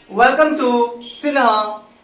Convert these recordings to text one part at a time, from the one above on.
Welcome to Sinha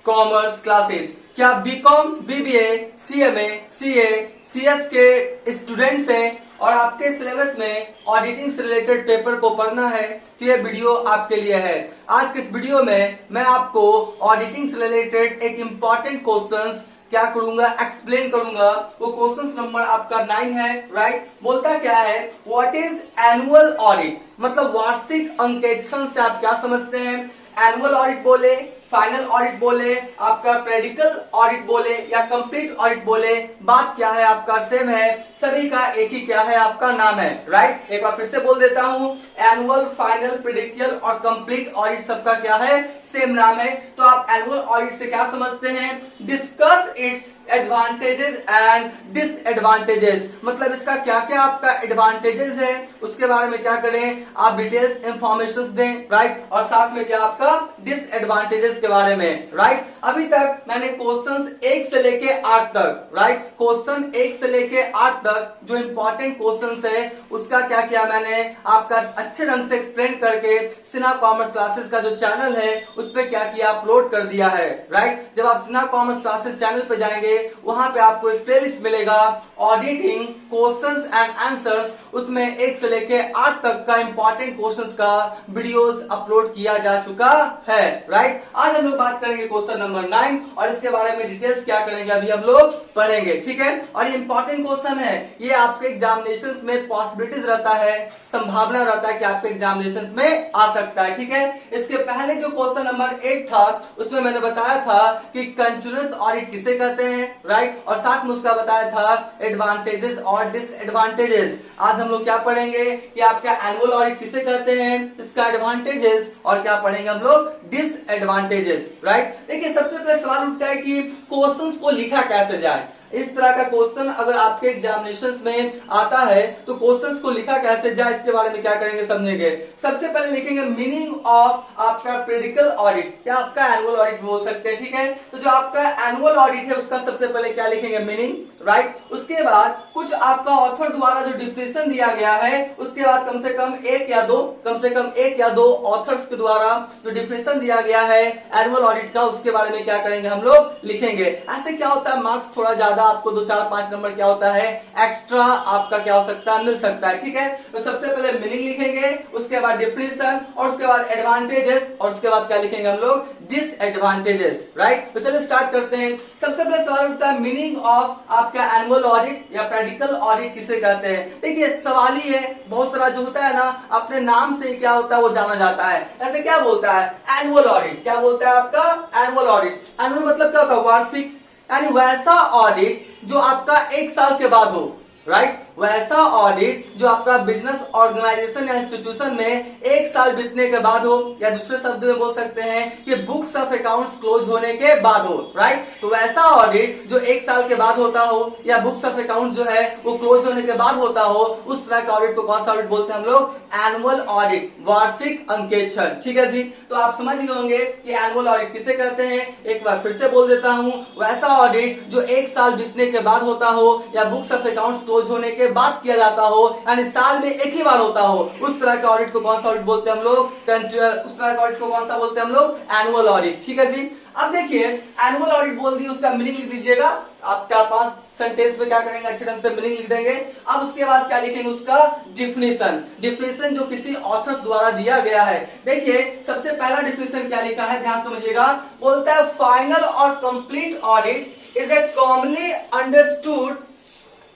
commerce classes. क्या BCom, BBA, CMA, CA, CS के students हैं और आपके सिलेबस में ऑडिटिंग से रिलेटेड पेपर को पढ़ना है तो ये वीडियो आपके लिए है। आज के इस वीडियो में मैं आपको ऑडिटिंग से रिलेटेड एक इंपॉर्टेंट क्वेश्चंस क्या करूंगा, एक्सप्लेन करूंगा। वो क्वेश्चन नंबर आपका 9 है, राइट। बोलता क्या है, व्हाट इज एनुअल ऑडिट, मतलब वार्षिक अंकेक्षण से आप क्या समझते हैं। एनुअल ऑडिट बोले, फाइनल ऑडिट बोले, आपका पेरिडिकल ऑडिट बोले या कंप्लीट ऑडिट बोले, बात क्या है आपका सेम है, सभी का एक ही क्या है आपका नाम है, राइट। एक बार फिर से बोल देता हूं, एनुअल, फाइनल, पेरिडिकल और कंप्लीट ऑडिट सबका क्या है, सेम नाम है। तो आप एनुअल ऑडिट से क्या समझते हैं, discuss its advantages and disadvantages, मतलब इसका क्या क्या आपका एडवांटेजेस है उसके बारे में क्या करें आप डिटेल्स इंफॉर्मेशन दें, राइट। और साथ में क्या आपका डिसएडवांटेजेस के बारे में, राइट। अभी तक मैंने क्वेश्चंस 1 से लेके 8 तक, राइट, क्वेश्चन 1 से लेके 8 तक जो इंपॉर्टेंट क्वेश्चंस है उसका क्या किया मैंने आपका अच्छे ढंग से एक्सप्लेन करके सिन्हा कॉमर्स क्लासेस का जो चैनल है उस पर क्या किया, अपलोड कर दिया है, राइट। जब आप सिन्हा कॉमर्स क्लासेस चैनल पे जाएंगे वहां पे आपको एक प्लेलिस्ट मिलेगा ऑडिटिंग क्वेश्चंस एंड आंसर्स, उसमें 1 से लेके 8 तक का इंपॉर्टेंट क्वेश्चंस का वीडियोस अपलोड किया जा चुका है, राइट। आज हम लोग बात करेंगे क्वेश्चन नंबर 9 और इसके बारे में डिटेल्स क्या करेंगे अभी हम लोग पढ़ेंगे, ठीक है। और ये इंपॉर्टेंट क्वेश्चन है, ये आपके एग्जामिनेशंस में पॉसिबिलिटीज रहता है, संभावना रहता है कि आपके एग्जामिनेशंस में आ सकता है, ठीक है। इसके पहले जो क्वेश्चन नंबर 8 था उसमें मैंने बताया था कि कंटिन्यूअस ऑडिट किसे कहते हैं, राइट। और साथ में उसका बताया था एडवांटेजेस और डिसएडवांटेजेस। आज हम लोग क्या पढ़ेंगे कि आपका एनुअल ऑडिट किसे कहते हैं, इसका एडवांटेजेस और क्या पढ़ेंगे हम लोग, डिसएडवांटेजेस, राइट। देखिए सबसे पहले सवाल उठता है कि क्वेश्चंस को लिखा कैसे जाए। इस तरह का क्वेश्चन अगर आपके एग्जामिनेशंस में आता है तो क्वेश्चंस को लिखा कैसे जाए इसके बारे में क्या करेंगे, समझेंगे। सबसे पहले लिखेंगे मीनिंग ऑफ आपका पेरिडिकल ऑडिट या आपका एनुअल ऑडिट बोल सकते हैं, ठीक है। तो जो आपका एनुअल ऑडिट है उसका सबसे पहले क्या लिखेंगे, मीनिंग, राइट। उसके बाद कुछ आपका ऑथर द्वारा जो डिफिनेशन दिया गया है उसके बाद कम से कम एक या दो ऑथर्स के द्वारा जो डिफिनेशन दिया गया है एनुअल ऑडिट का उसके बारे में क्या करेंगे हम लोग, लिखेंगे। ऐसे क्या होता है, मार्क्स थोड़ा ज्यादा आपको 2, 4, 5 नंबर क्या होता है एक्स्ट्रा आपका क्या हो सकता है, मिल सकता है, ठीक है। तो सबसे पहले मीनिंग लिखेंगे, उसके बाद डिफिनेशन और उसके बाद एडवांटेजेस और उसके बाद क्या लिखेंगे हम लोग, डिसएडवांटेजेस, राइट। तो चलिए स्टार्ट करते हैं। सबसे पहले सवाल उठता है मीनिंग ऑफ आपका एनुअल ऑडिट या पेरिडिकल ऑडिट किसे कहते हैं। देखिए सवाल ही है, बहुत सारा जो होता है ना अपने नाम से क्या होता है वो जाना जाता है। ऐसे क्या बोलता है, एनुअल ऑडिट, क्या बोलता है आपका एनुअल ऑडिट। एनुअल मतलब क्या होता है, वार्षिक, यानी वैसा ऑडिट जो आपका 1 साल के बाद हो, राइट। वैसा ऑडिट जो आपका बिजनेस ऑर्गेनाइजेशन या इंस्टीट्यूशन में 1 साल बीतने के बाद हो, या दूसरे शब्द में बोल सकते हैं कि बुक्स ऑफ अकाउंट्स क्लोज होने के बाद हो, राइट। तो वैसा ऑडिट जो 1 साल के बाद होता हो या बुक्स ऑफ अकाउंट जो है वो क्लोज होने के बाद होता हो, उस तरह के ऑडिट को कौन सा ऑडिट बोलते हैं हम लोग, एनुअल ऑडिट, वार्षिक अंकेक्षण, ठीक है जी। तो आप समझ गए होंगे कि एनुअल ऑडिट किसे कहते हैं। एक बार फिर से बोल देता हूं, वैसा ऑडिट जो 1 साल बीतने के बाद होता हो या बुक्स ऑफ अकाउंट्स क्लोज होने के बात किया जाता हो, यानी साल में एक ही बार होता हो, उस तरह के ऑडिट को कौन सा ऑडिट बोलते हैं हम लोग, उस तरह के ऑडिट को कौन सा बोलते हैं हम लोग, एनुअल ऑडिट, ठीक है जी। अब देखिए एनुअल ऑडिट बोल दिए, उसका मीनिंग लिख दीजिएगा। आप 4-5 सेंटेंस में क्या करेंगे, अच्छे ढंग से मीनिंग लिख देंगे। अब उसके बाद क्या लिखेंगे, उसका डिफिनेशन जो किसी ऑथर्स द्वारा दिया गया है। देखिए सबसे पहला डिफिनेशन क्या लिखा है, ध्यान समझिएगा। बोलता है फाइनल और complete audit is a commonly understood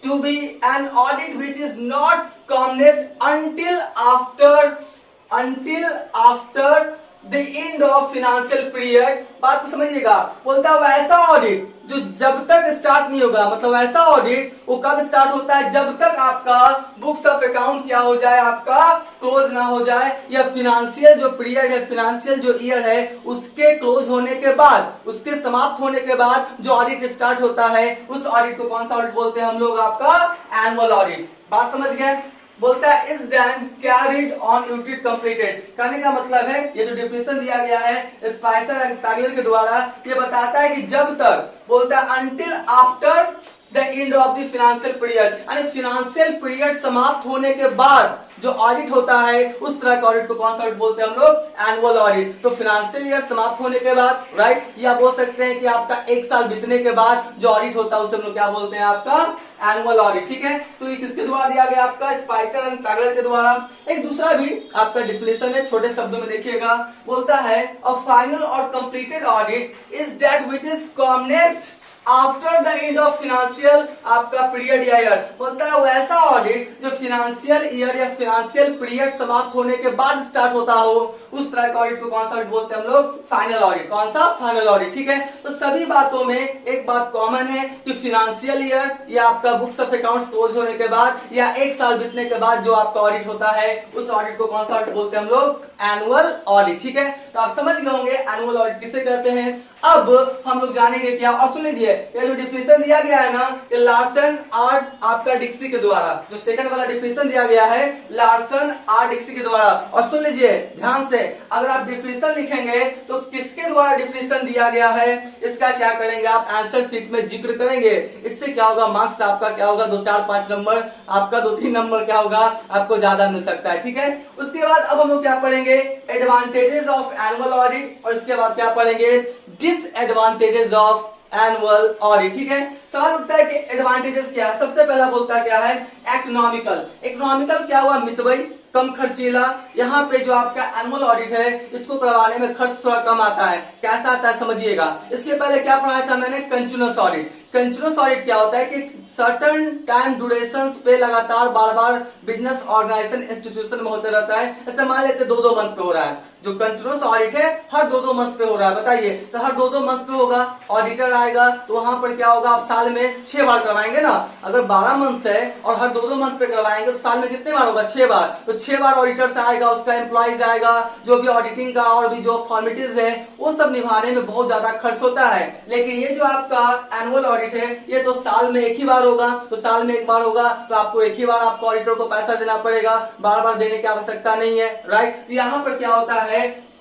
to be an audit which is not commenced until after the end of financial period। बात तो समझिएगा। बोलता है वैसा ऑडिट जो जब तक स्टार्ट नहीं होगा, मतलब वैसा ऑडिट वो कब स्टार्ट होता है, जब तक आपका बुक्स ऑफ अकाउंट क्या हो जाए, आपका क्लोज ना हो जाए, या फिनेंशियल जो पीरियड है, फिनेंशियल जो ईयर है उसके क्लोज होने के बाद, उसके समाप्त होने के बाद जो ऑडिट स्टार्ट होता है उस ऑडिट को कौन सा ऑडिट बोलते हैं हम लोग, आपका एनुअल ऑडिट। बात समझ गए। बोलता है इज डन कैरिड ऑन यूटिड कंप्लीटेड, कहने का मतलब है ये जो डिफिनेशन दिया गया है स्पाइसर एंड पैगलर के द्वारा, ये बताता है कि जब तक, बोलता है until after the end of the financial period, यानी फाइनेंशियल पीरियड समाप्त होने के बाद जो ऑडिट होता है उस तरह का ऑडिट को कौन सा ऑडिट बोलते हैं हम लोग? Annual audit. तो फाइनेंशियल ईयर समाप्त होने के बाद, राइट, या बोल सकते हैं कि आपका एक साल बीतने के बाद जो ऑडिट होता है उसे हम लोग क्या बोलते हैं? आपका एनुअल ऑडिट। ठीक है, तो ये किसके द्वारा दिया गया? आपका स्पाइसर एंड पैगलर के द्वारा। एक दूसरा भी आपका डिफिनेशन है, छोटे शब्दों में देखिएगा, बोलता है अ फाइनल और completed audit is that which is commonest after the end of financial आपका पीरियड या ईयर। बोलता है वैसा ऑडिट जो फाइनेंशियल ईयर या फाइनेंशियल पीरियड समाप्त होने के बाद स्टार्ट होता हो, उस तरह का ऑडिट को कौन सा ऑडिट बोलते हैं हम लोग? Final audit. कौन सा? Final audit. ठीक है, तो सभी बातों में एक बात कॉमन है कि फाइनेंशियल ईयर या आपका बुक्स ऑफ अकाउंट्स क्लोज होने के बाद या एक साल बीतने के बाद जो आपका ऑडिट होता है उस ऑडिट को कौन सा ऑडिट बोलते हैं हम लोग? Annual audit. ठीक है, तो आप समझ गए होंगे एनुअल ऑडिट किसे कहते हैं। अब हम लोग जानेंगे क्या, और सुन लीजिए, ये जो डिफिनेशन दिया गया है ना, ये लार्सन आर आपका डिक्सी के द्वारा, जो सेकंड वाला डिफिनेशन दिया गया है लार्सन आर डिक्सी के द्वारा। और सुन लीजिए ध्यान से, अगर आप डिफिनेशन लिखेंगे तो किसके द्वारा डिफिनेशन दिया गया है इसका क्या करेंगे आप? आंसर शीट में जिक्र करेंगे। इससे क्या होगा? मार्क्स आपका क्या होगा? 2, 4, 5 नंबर, आपका 2-3 नंबर क्या होगा? आपको ज्यादा मिल सकता है। ठीक है, उसके बाद अब हम लोग क्या पढ़ेंगे? एडवांटेजेस ऑफ एनुअल ऑडिट, और इसके बाद क्या पढ़ेंगे? Disadvantages of annual audit. ठीक है, सवाल उठता है कि एडवांटेजेस क्या है। सबसे पहला बोलता है क्या है? इकोनॉमिकल। इकोनॉमिकल क्या हुआ? मितव्ययी, कम खर्चीला। यहाँ पे जो आपका एनुअल ऑडिट है इसको करवाने में खर्च थोड़ा कम आता है। कैसा आता है समझिएगा। इसके पहले क्या पढ़ाया था मैंने? Continuous audit. कंटिन्यूअस ऑडिट क्या होता है कि सर्टन टाइम ड्यूरेशन पे लगातार बार बार बिजनेस ऑर्गेनाइजेशन इंस्टीट्यूशन में होते रहता है। ऐसे मान लेते 2-2 मंथ पे हो रहा है। जो कंटिन्यूअस ऑडिट है हर 2-2 मंथ पे हो रहा है। बताइए, तो हर 2-2 मंथ पे होगा, ऑडिटर आएगा तो वहां पर क्या होगा? आप साल में 6 बार करवाएंगे ना। अगर 12 मंथ है और हर 2-2 मंथ पे करवाएंगे तो साल में कितने बार होगा? 6 बार। तो 6 बार ऑडिटर्स आएगा, उसका एम्प्लॉइज आएगा, जो भी ऑडिटिंग का और भी जो फॉर्मेलिटीज है वो सब निभाने में बहुत ज्यादा खर्च होता है। लेकिन ये जो आपका एनुअल ऑडिट है ये तो साल में एक ही बार होगा। तो साल में एक बार होगा तो आपको एक ही बार आपको ऑडिटर को पैसा देना पड़ेगा, बार बार देने की आवश्यकता नहीं है, राइट। तो यहाँ पर क्या होता है?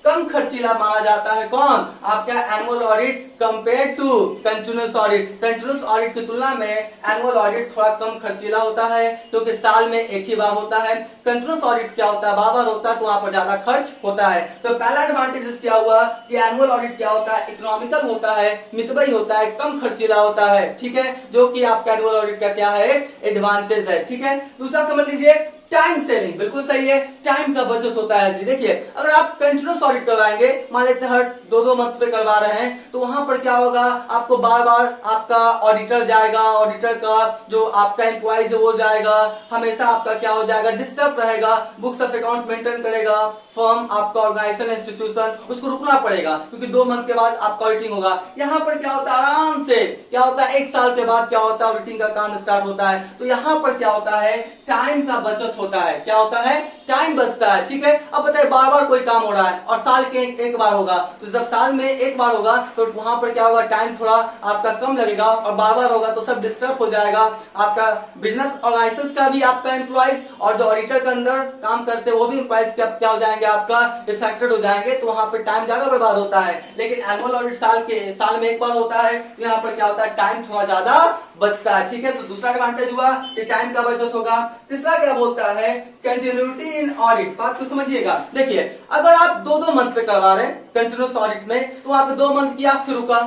कम खर्चीला माना जाता है। कौन? आपका annual audit compare to continuous audit. Continuous audit की तुलना में एनुअल ऑडिट थोड़ा कम खर्चीला होता है क्योंकि साल में एक ही बार होता है। कंटिन्यूअस ऑडिट क्या होता है? बार बार होता है तो वहां पर ज्यादा खर्च होता है। तो पहला एडवांटेज क्या हुआ कि एनुअल ऑडिट क्या होता है? इकोनॉमिकल होता है, मितव्ययी होता है, कम खर्चीला होता है। ठीक है, जो कि आपका एनुअल ऑडिट का क्या है? एडवांटेज है। ठीक है, दूसरा समझ लीजिए टाइम सेविंग। बिल्कुल सही है, टाइम का बचत होता है जी। देखिए, अगर आप कंटिन्यूअस ऑडिट करवाएंगे, मान लेते हैं हर 2-2 मंथ पे करवा रहे हैं, तो वहां पर क्या होगा? आपको बार बार आपका ऑडिटर जाएगा, ऑडिटर का जो आपका एम्प्लॉइज है वो जाएगा, हमेशा आपका क्या हो जाएगा? डिस्टर्ब रहेगा। बुक्स ऑफ अकाउंट्स मेंटेन करेगा फर्म, आपका ऑर्गेनाइजेशन इंस्टीट्यूशन, उसको रुकना पड़ेगा क्योंकि 2 मंथ के बाद आपका ऑडिटिंग होगा। यहाँ पर क्या होता है? आराम से क्या होता है? 1 साल के बाद क्या होता है? ऑडिटिंग का काम स्टार्ट होता है। तो यहाँ पर क्या होता है? टाइम का बचत होता है। क्या होता है? टाइम बचता है। ठीक है, अब बताइए बार बार कोई काम हो रहा है और साल के एक बार होगा, तो जब साल में एक बार होगा तो वहां पर क्या होगा? टाइम थोड़ा आपका कम लगेगा, और बार बार होगा तो सब डिस्टर्ब हो जाएगा। आपका बिजनेस ऑर्गेनाइजेशन का भी आपका एम्प्लॉइज और जो ऑडिटर के अंदर काम करते हैं वो भी एम्प्लॉइज क्या हो जाएंगे? आपका इफेक्टेड हो जाएंगे। तो वहां पर टाइम ज्यादा बर्बाद होता है। लेकिन एनुअल ऑडिट साल में एक बार होता है, तो यहाँ पर क्या होता है? टाइम थोड़ा ज्यादा बचता है। ठीक है, तो दूसरा एडवांटेज हुआ कि टाइम का बचत होगा। तीसरा क्या बोलता है? Continuity in audit. बात को समझिएगा। देखिए, अगर आप 2-2 मंथ पे करवा रहे हैं कंटिन्यूअस ऑडिट में, तो आप 2 मंथ किया फिर रुका,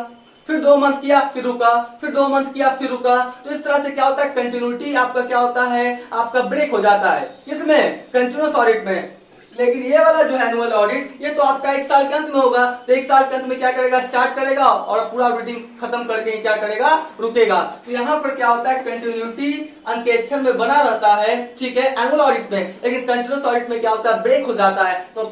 फिर 2 मंथ किया फिर रुका, फिर 2 मंथ किया फिर रुका, तो इस तरह से क्या होता है? कंटिन्यूटी आपका क्या होता है? आपका ब्रेक हो जाता है। किसमें? कंटिन्यूअस ऑडिट में। लेकिन ये वाला जो है एनुअल ऑडिट, ये तो आपका 1 साल के अंत में होगा। तो 1 साल के अंत में क्या करेगा? स्टार्ट करेगा और पूरा ऑडिटिंग खत्म करके क्या करेगा? रुकेगा। तो यहाँ पर क्या होता है? कंटिन्यूटी अंकेक्षण में बना रहता है। ठीक है, एनुअल ऑडिट में। लेकिन कंटिन्यूअस ऑडिट में क्या होता है? ब्रेक हो जाता है। तो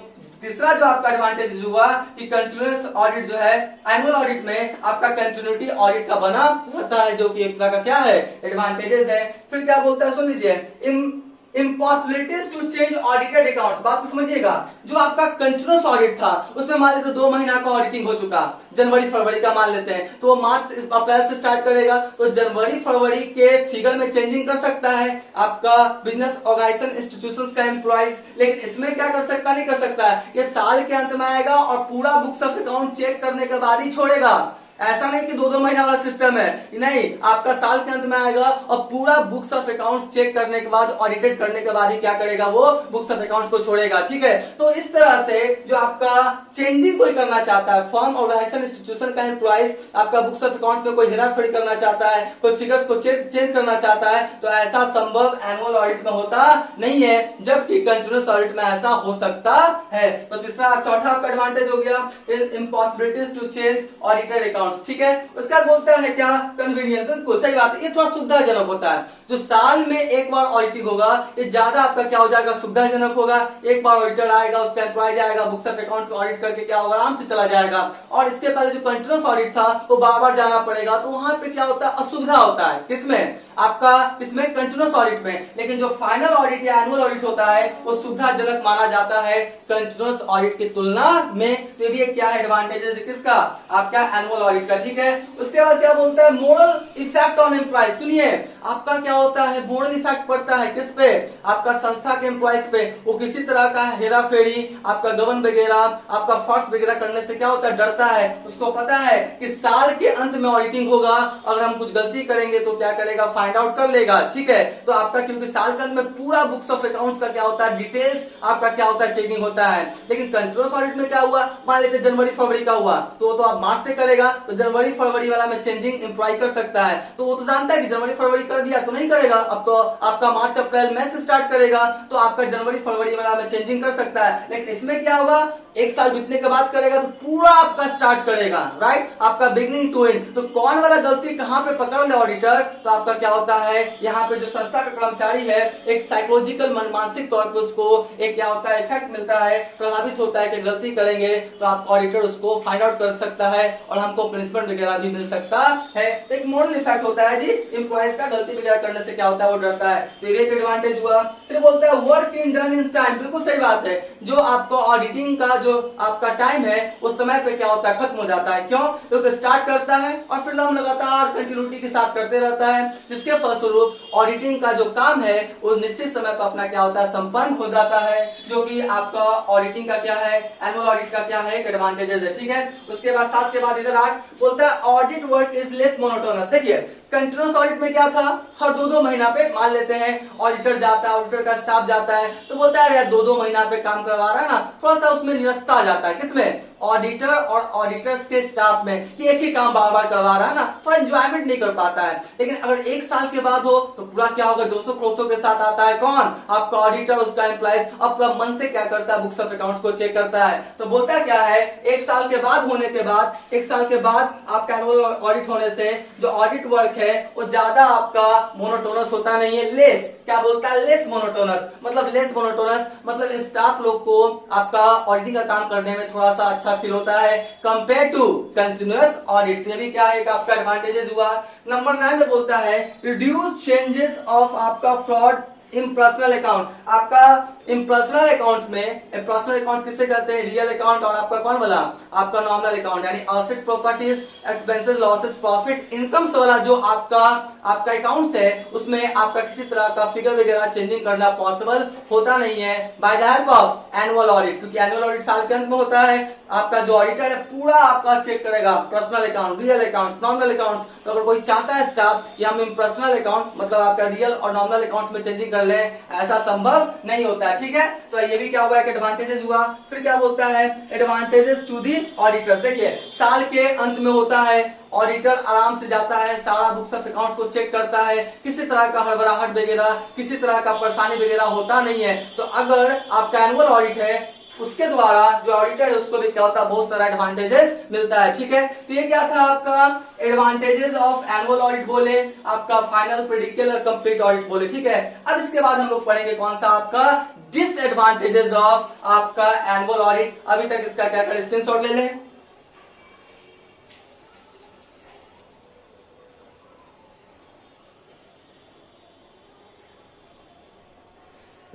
तीसरा जो आपका एडवांटेज हुआ कि कंटिन्यूअस ऑडिट जो है एनुअल ऑडिट में आपका कंटिन्यूटी ऑडिट का बना रहता है, जो कि एक तरह का क्या है? एडवांटेजेस है। फिर क्या बोलता है? सुन लीजिए, इम्पॉसिबिलिटीज टू चेंज ऑडिटेड अकाउंट्स। बात को समझिएगा। जो आपका कंटिन्यूअस ऑडिट था उसमें मान लेते 2 महीना का ऑडिटिंग हो चुका, जनवरी फरवरी का मान लेते हैं, तो वो मार्च अप्रैल से स्टार्ट करेगा, तो जनवरी फरवरी के फिगर में चेंजिंग कर सकता है आपका बिजनेस ऑर्गेनाइजेशन इंस्टीट्यूशंस का एम्प्लॉइज। लेकिन इसमें क्या कर सकता? नहीं कर सकता है। ये साल के अंत में आएगा और पूरा बुक्स ऑफ अकाउंट चेक करने के बाद ही छोड़ेगा। ऐसा नहीं कि 2-2 महीना वाला सिस्टम है, नहीं, आपका साल के अंत में आएगा और पूरा बुक्स ऑफ अकाउंट्स चेक करने के बाद, ऑडिटेड करने के बाद ही क्या करेगा, वो बुक्स ऑफ अकाउंट्स को छोड़ेगा। ठीक है, तो इस तरह से जो आपका चेंजिंग कोई करना चाहता है, फर्म, ऑर्गेनाइजेशन, इंस्टीट्यूशन का एम्प्लॉइज आपका बुक्स ऑफ अकाउंट्स में कोई हेराफेरी करना चाहता है, कोई फिगर्स को चेंज करना चाहता है, तो ऐसा संभव एनुअल ऑडिट में होता नहीं है, जबकि कंटिन्यूअस ऑडिट में ऐसा हो सकता है। तो तीसरा, चौथा आपका एडवांटेज हो गया इम्पॉसिबिलिटीज टू चेंज ऑडिटेड अकाउंट्स। ठीक है, उसके बाद बोलता है क्या, कन्वीनियंट, बिल्कुल सही बात है, ये थोड़ा सुविधाजनक होता है। जो साल में एक बार ऑडिटिंग होगा, ये ज्यादा आपका क्या हो जाएगा, सुविधाजनक होगा। एक बार ऑडिटर आएगा, उसका एम्प्लॉय आएगा, बुक्स ऑफ अकाउंट को ऑडिट करके क्या होगा, आराम से चला जाएगा। और इसके पहले जो कंटिन्यूअस ऑडिट था वो बार बार जाना पड़ेगा, तो वहां पे क्या होता है, असुविधा होता है। किसमें, आपका इसमें कंटिन्यूअस ऑडिट में। लेकिन जो फाइनल ऑडिट या एनुअल ऑडिट होता है वो सुविधाजनक माना जाता है कंटिन्यूअस ऑडिट की तुलना में। तो ये क्या है, एडवांटेजेस किसका, आपका एनुअल ऑडिट का। ठीक है, उसके बाद क्या बोलता है, मोरल इफेक्ट ऑन एम्प्लॉयज। सुनिए, आपका क्या होता है, मोरल इफेक्ट पड़ता है किस पे, आपका संस्था के एम्प्लॉयज पे। वो किसी तरह का हेरा फेरी, आपका गबन वगैरह, आपका फर्स वगैरह करने से क्या होता है, डरता है। उसको पता है कि साल के अंत में ऑडिटिंग होगा, अगर हम कुछ गलती करेंगे तो क्या करेगा, फाइंड आउट कर लेगा। ठीक है, तो आपका क्योंकि साल के अंत में पूरा बुक्स ऑफ अकाउंट्स का क्या होता है, डिटेल्स आपका क्या होता है, चेकिंग होता है। लेकिन कंटिन्यूअस ऑडिट में क्या हुआ, मान लेते जनवरी फरवरी का हुआ, तो आप मार्च से करेगा, तो जनवरी फरवरी वाला में चेंजिंग एम्प्लॉय कर सकता है। तो वो तो जानता है कि जनवरी फरवरी कर दिया तो नहीं करेगा, अब तो आपका मार्च अप्रैल मई से स्टार्ट करेगा, तो आपका जनवरी फरवरी वाला में चेंजिंग कर सकता है। लेकिन इसमें क्या होगा, एक साल बीतने के बाद करेगा तो पूरा आपका स्टार्ट करेगा, राइट, आपका बिगिनिंग टू एंड। तो कौन वाला गलती कहां पे पकड़ ले ऑडिटर, तो आपका क्या होता है, यहाँ पे जो संस्था का कर्मचारी है, एक साइकोलॉजिकल मानसिक तौर पे उसको एक क्या होता है, इफेक्ट मिलता है, प्रभावित होता है कि गलती करेंगे तो आप ऑडिटर उसको फाइंड आउट कर सकता है और हमको पनिशमेंट वगैरह भी मिल सकता है। एक मोरल इफेक्ट होता है जी, एम्प्लॉयज का गलती वगैरह करने से क्या होता है, वो डरता है। तो ये एक एडवांटेज हुआ। फिर बोलता है work in done in time, बिल्कुल सही बात है। जो आपको ऑडिटिंग का जो आपका टाइम है उस समय पे क्या होता है, खत्म हो जाता है। क्यों, क्योंकि स्टार्ट करता है और फिर हम लगातार कंटिन्यूटी के साथ करते रहता है, जिसके फलस्वरूप ऑडिटिंग का जो काम है वो निश्चित समय पर अपना क्या होता है, संपन्न हो जाता है, जो कि आपका ऑडिटिंग का क्या है, एनुअल ऑडिट का क्या है, एक एडवांटेजेस है। ठीक है, उसके बाद 7 के बाद इधर 8 बोलता है audit work is less monotonous. देखिए, कंटिन्यूअस ऑडिट में क्या था, हर 2-2 महीना पे मान लेते हैं ऑडिटर जाता है, ऑडिटर का स्टाफ जाता है, तो बोलता है यार 2-2 महीना पे काम करवा रहा है ना, थोड़ा सा उसमें निरस्ता आ जाता है। किसमें, ऑडिटर और ऑडिटर्स के स्टाफ में, कि एक ही काम बार बार करवा रहा है ना, तो एंजॉयमेंट नहीं कर पाता है। लेकिन अगर 1 साल के बाद हो तो पूरा क्या होगा, जोशो खरोशो के साथ आता है। कौन, आपका ऑडिटर, उसका एम्प्लॉइज अपना मन से क्या करता है, बुक्स ऑफ अकाउंट्स को चेक करता है। तो बोलता है क्या है, 1 साल के बाद होने के बाद, 1 साल के बाद आपका एनुअल ऑडिट होने से जो ऑडिट वर्क है वो ज्यादा आपका मोनोटोनस होता नहीं है, लेस। क्या बोलता है, लेस मोनोटोनस, मतलब लेस मोनोटोनस मतलब स्टाफ लोग को आपका ऑडिटिंग का काम करने में थोड़ा सा अच्छा फील होता है कंपेयर टू कंटिन्यूअस ऑडिट। ये भी क्या है, एक आपका एडवांटेजेस हुआ। नंबर 9 में बोलता है रिड्यूस चेंजेस ऑफ आपका फ्रॉड इम्पर्सनल अकाउंट। आपका इम्पर्सनल अकाउंट्स में, इम्पर्सनल अकाउंट्स किससे कहते हैं, रियल अकाउंट और आपका कौन वाला, आपका नॉमिनल अकाउंट, यानी assets, properties, expenses, losses, profit, incomes वाला जो आपका अकाउंट्स है, उसमें आपका किसी तरह का फिगर वगैरह चेंजिंग करना पॉसिबल होता नहीं है by the help of annual audit, क्योंकि एनुअल ऑडिट साल के अंत में होता है। आपका जो ऑडिटर है पूरा आपका चेक करेगा, personal account, real account, nominal accounts. तो अगर कोई चाहता है स्टाफ कि हम पर्सनल अकाउंट मतलब आपका रियल और नॉमिनल अकाउंट्स में चेंजिंग कर ले, ऐसा संभव नहीं होता है। ठीक है, तो ये भी क्या हुआ, एक एडवांटेजेस हुआ। फिर क्या बोलता है, एडवांटेजेस टू दी ऑडिटर। देखिए, साल के अंत में होता है, ऑडिटर आराम से जाता है, सारा बुक्स ऑफ अकाउंट्स को चेक करता है, किसी तरह का हड़बड़ाहट वगैरह, किसी तरह का परेशानी वगैरह होता नहीं है। तो अगर आपका एनुअल ऑडिट है उसके द्वारा जो ऑडिटर है उसको भी क्या होता है, बहुत सारा एडवांटेजेस मिलता है। ठीक है, तो ये क्या था आपका एडवांटेजेस ऑफ एनुअल ऑडिट बोले, आपका फाइनल, प्रेडिक्टिव और कंप्लीट ऑडिट बोले। ठीक है, अब इसके बाद हम लोग पढ़ेंगे कौन सा, आपका डिसएडवांटेजेस ऑफ आपका एनुअल ऑडिट। अभी तक इसका क्या करें, स्क्रीनशॉट ले लें।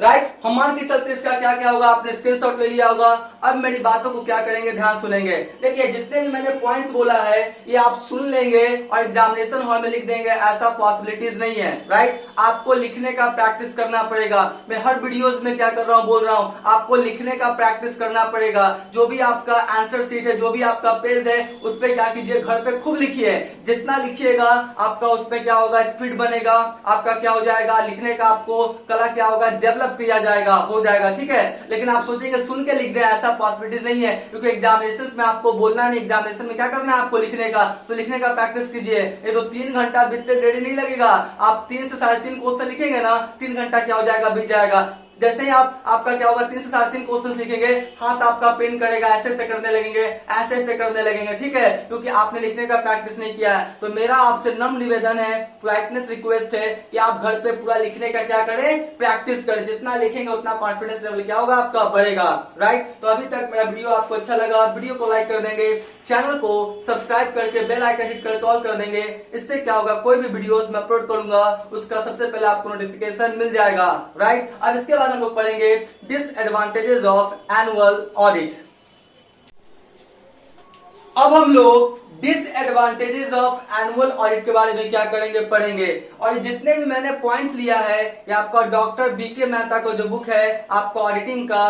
राइट। हम मान के चलते इसका क्या क्या होगा, आपने स्क्रीनशॉट ले लिया होगा। अब मेरी बातों को क्या करेंगे, ध्यान सुनेंगे। देखिए जितने भी मैंने पॉइंट्स बोला है ये आप सुन लेंगे और एग्जामिनेशन हॉल में लिख देंगे, ऐसा पॉसिबिलिटीज नहीं है, राइट। आपको लिखने का प्रैक्टिस करना पड़ेगा। मैं हर वीडियोस में क्या कर रहा हूं, बोल रहा हूं आपको लिखने का प्रैक्टिस करना पड़ेगा। जो भी आपका आंसर शीट है, जो भी आपका पेज है, उस पर क्या कीजिए, घर पे खूब लिखिए। जितना लिखिएगा आपका उसमें क्या होगा, स्पीड बनेगा, आपका क्या हो जाएगा, लिखने का आपको कला क्या होगा, डेवलप किया जाएगा, हो जाएगा, ठीक है। लेकिन आप सोचेंगे सुन के लिख दें, ऐसा पॉसिबिलिटीज नहीं है, क्योंकि एग्जामिनेशन में आपको बोलना नहीं, एग्जामिनेशन में क्या करना है आपको, लिखने का। तो लिखने का प्रैक्टिस कीजिए। ये तो 3 घंटा बीतते देरी नहीं लगेगा। आप 3 से 3.5 क्वेश्चन लिखेंगे ना, 3 घंटा क्या हो जाएगा, बीत जाएगा। जैसे ही आपका क्या होगा, 3 से 3.5 क्वेश्चन लिखेंगे, हाथ आपका पेन करेगा, ऐसे ऐसे करने लगेंगे, ऐसे ऐसे करने लगेंगे, ठीक है, क्योंकि आपने लिखने का प्रैक्टिस नहीं किया है। तो मेरा आपसे नम्र निवेदन है, पोलाइटनेस रिक्वेस्ट है कि आप घर पे पूरा लिखने का क्या करें, प्रैक्टिस करें। जितना लिखेंगे उतना कॉन्फिडेंस लेवल क्या होगा, आपका बढ़ेगा, राइट। तो अभी तक मेरा वीडियो आपको अच्छा लगा, वीडियो को लाइक कर देंगे, चैनल को सब्सक्राइब करके बेल आइकन हिट करके ऑल कर देंगे। इससे क्या होगा, कोई भी वीडियोस मैं अपलोड करूंगा उसका सबसे पहले आपको नोटिफिकेशन मिल जाएगा, राइट। अब इसके बाद हम लोग पढ़ेंगे डिसएडवांटेजेस ऑफ एनुअल ऑडिट। अब हम लोग डिसएडवांटेजेस ऑफ एनुअल ऑडिट के बारे में क्या करेंगे, पढ़ेंगे। और जितने भी मैंने पॉइंट्स लिया है, ये आपका डॉक्टर बीके मेहता का जो बुक है आपको ऑडिटिंग का,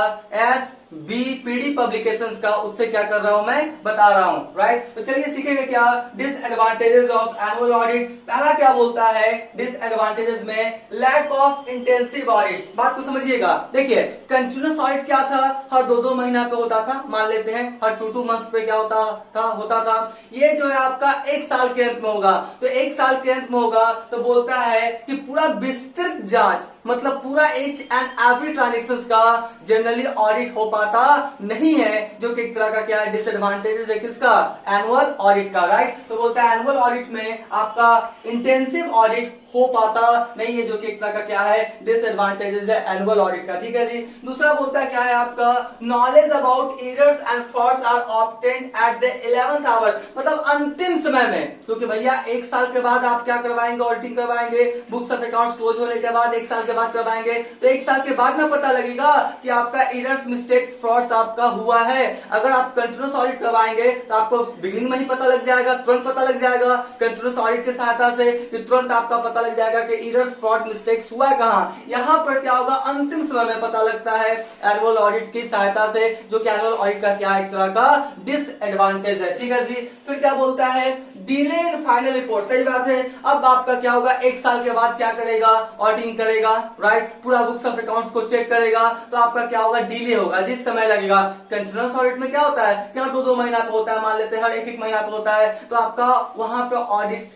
SBPD पब्लिकेशंस का, उससे क्या कर रहा हूं मैं, बता रहा हूं, राइट। तो चलिए सीखेंगे क्या डिसएडवांटेजेस ऑफ एनुअल ऑडिट। पहला क्या बोलता है डिसएडवांटेजेस में, लैक ऑफ इंटेंसिव ऑडिट। बात को समझिएगा। देखिए कंटिन्यूअस ऑडिट क्या था, हर 2-2 महीना पे होता था, मान लेते हैं हर 2-2 मंथ्स पे क्या होता था। ये जो है आपका 1 साल के अंत में होगा। तो 1 साल के अंत में होगा तो बोलता है कि पूरा विस्तृत जांच, मतलब पूरा एच एंड एवरी ट्रांजेक्शन का जनरली ऑडिट हो पाता नहीं है, जो कि एक तरह का क्या है, डिसएडवांटेजेस है किसका, एनुअल ऑडिट का, राइट। तो बोलता है एनुअल ऑडिट में आपका इंटेंसिव ऑडिट हो पाता नहीं है, जो कि एक तरह का क्या है, डिसएडवांटेजेस है एनुअल ऑडिट का, ठीक है जी। दूसरा बोलता है क्या है आपका, knowledge about errors and faults are obtained at the 11th hour, मतलब अंतिम समय में। क्योंकि भैया 1 साल के बाद आप क्या करवाएंगे, ऑडिटिंग करवाएंगे, बुक्स ऑफ अकाउंट्स क्लोज होने के बाद 1 साल के बाद करवाएंगे। तो 1 साल के बाद ना पता लगेगा कि आपका एरर्स, मिस्टेक्स, फ्रॉड्स आपका हुआ है। अगर आप कंटिन्यूअस ऑडिट करवाएंगे तो आपको बिगिनिंग में ही पता लग जाएगा, तुरंत पता लग जाएगा कंटिन्यूअस ऑडिट की सहायता से, कि तुरंत आपका पता लग जाएगा कि एरर्स, फ्रॉड, मिस्टेक्स हुआ कहां। यहां पर क्या होगा, अंतिम समय में पता लगता है एनुअल ऑडिट की सहायता से, जो कि एनुअल ऑडिट का क्या एक तरह का डिसएडवांटेज है, ठीक है जी। फिर क्या बोलता है, डिले इन फाइनल रिपोर्ट। सही बात है। अब आपका क्या होगा, 1 साल के बाद क्या करेगा, ऑडिटिंग करेगा, राइट, पूरा बुक्स ऑफ अकाउंट्स को चेक करेगा, तो आपका क्या होगा, डिले होगा, जिस समय लगेगा। कंटिन्यूअस ऑडिट में क्या होता है कि हर 2-2 महीना पे होता है, मान लेते हैं हर 1-1 महीना पे होता है, तो आपका वहां पे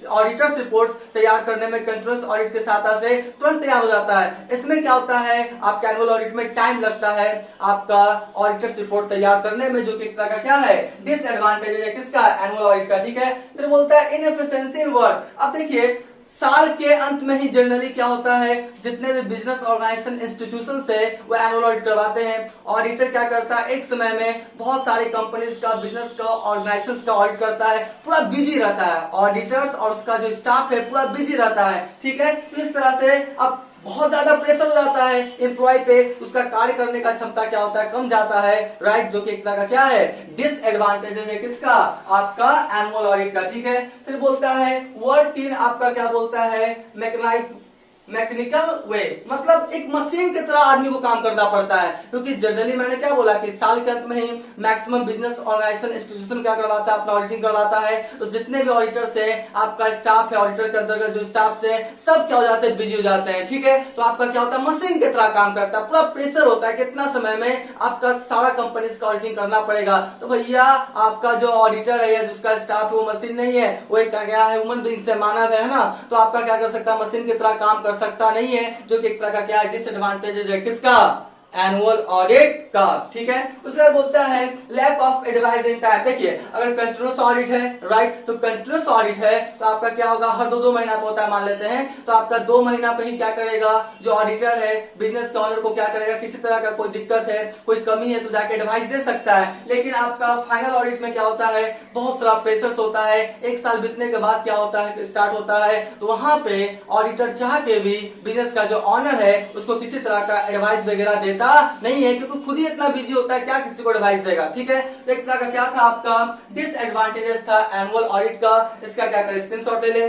ऑडिटर्स रिपोर्ट्स तैयार करने में कंटिन्यूअस ऑडिट की सहायता से तुरंत तैयार हो जाता है। इसमें क्या होता है, आपका एनुअल ऑडिट में टाइम लगता है आपका ऑडिटर्स रिपोर्ट तैयार करने में, जो कि तरह का क्या है, डिसएडवांटेज है किसका, एनुअल ऑडिट का, ठीक है। फिर बोलता है इनएफिशिएंसी इन वर्क। अब देखिए साल के अंत में ही जनरली क्या होता है, जितने भी बिजनेस ऑर्गेनाइजेशन इंस्टीट्यूशन है वो एनुअल ऑडिट करवाते हैं। ऑडिटर क्या करता है, एक समय में बहुत सारी कंपनीज का, बिजनेस का, ऑर्गेनाइजेशन का ऑडिट करता है, पूरा बिजी रहता है। ऑडिटर्स और उसका जो स्टाफ है पूरा बिजी रहता है, ठीक है। तो इस तरह से अब बहुत ज्यादा प्रेशर हो जाता है एम्प्लॉय पे, उसका कार्य करने का क्षमता क्या होता है, कम जाता है, राइट, जो कि एक तरह का क्या है, डिसएडवांटेज है किसका, आपका एनुअल ऑडिट का, ठीक है। फिर बोलता है वर्क इन आपका क्या बोलता है, मैकेनिकल वे, मतलब एक मशीन की तरह आदमी को काम करना पड़ता है। क्योंकि जनरली मैंने क्या बोला कि साल के अंत में ही मैक्सिमम बिजनेस ऑर्गेनाइजेशन इंस्टीट्यूशन क्या करवाता है, अपना ऑडिटिंग करवाता है। तो जितने भी ऑडिटर्स है, आपका स्टाफ है, ऑडिटर के अंतर्गत जो स्टाफ है, सब क्या हो जाते हैं, बिजी हो जाते हैं, ठीक है। तो आपका क्या होता है, मशीन की तरह काम करता है, पूरा प्रेशर होता है, कितना समय में आपका सारा कंपनीज का ऑडिटिंग करना पड़ेगा। तो भैया आपका जो ऑडिटर है या जिसका स्टाफ है वो मशीन नहीं है, वो एक क्या है, ह्यूमन बीइंग से, मानव है ना। तो आपका क्या कर सकता है, मशीन की तरह काम कर सकता नहीं है, जो कि एक तरह का क्या डिसएडवांटेज है किसका, एनुअल ऑडिट का, ठीक है। उसके बाद बोलता है lack of advice in time. देखिए अगर कंटिन्यूस ऑडिट है, राइट, तो कंटिन्यूस ऑडिट है तो आपका क्या होगा, हर 2-2 महीना पे होता है मान लेते हैं, तो आपका 2 महीना पे ही क्या करेगा, जो ऑडिटर है बिजनेस के ऑनर को क्या करेगा, किसी तरह का कोई दिक्कत है, कोई कमी है तो जाके एडवाइस दे सकता है। लेकिन आपका फाइनल ऑडिट में क्या होता है, बहुत सारा प्रेशर्स होता है, 1 साल बीतने के बाद क्या होता है, स्टार्ट होता है, तो वहां पे ऑडिटर चाह के भी बिजनेस का जो ऑनर है उसको किसी तरह का एडवाइस वगैरह देता नहीं है, क्योंकि खुद ही इतना बिजी होता है, क्या किसी को एडवाइस देगा, ठीक है। तो एक तरह का क्या था आपका डिसएडवांटेजेस था एनुअल ऑडिट का। इसका क्या करें, स्क्रीनशॉट ले ले।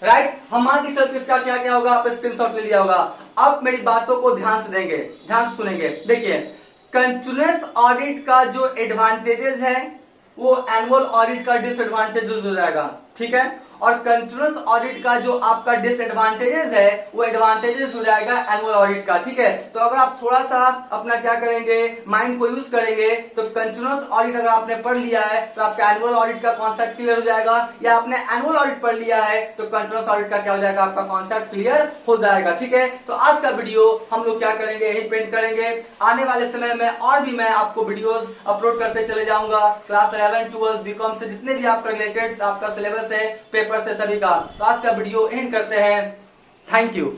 राइट, हम मान के चलते इसका क्या क्या होगा, आप स्क्रीनशॉट ले लिया होगा। आप मेरी बातों को ध्यान से देंगे, ध्यान से सुनेंगे। देखिए कंटिन्यूअस ऑडिट का जो एडवांटेजेस है वो एनुअल ऑडिट का डिसएडवांटेजेस हो जाएगा, ठीक है। और कंटिन्यूअस ऑडिट का जो आपका डिसएडवांटेजेस है वो एडवांटेजेस हो जाएगा एनुअल ऑडिट का, ठीक है। तो अगर आप थोड़ा सा अपना क्या करेंगे, माइंड को यूज करेंगे, तो कंटिन्यूअस ऑडिट अगर आपने पढ़ लिया है तो आपका एनुअल ऑडिट का कॉन्सेप्ट क्लियर हो जाएगा, या आपने एनुअल ऑडिट पढ़ लिया है तो कंटिन्यूअस ऑडिट का क्या हो जाएगा, आपका कॉन्सेप्ट क्लियर हो जाएगा, ठीक है। तो आज का वीडियो हम लोग क्या करेंगे, यही पेंट करेंगे। आने वाले समय में और भी मैं आपको वीडियोस अपलोड करते चले जाऊंगा, क्लास 11, 12 बीकॉम से जितने भी आपका रिलेटेड आपका सिलेबस है, पेपर से सभी का। तो आज का वीडियो एंड करते हैं। Thank you.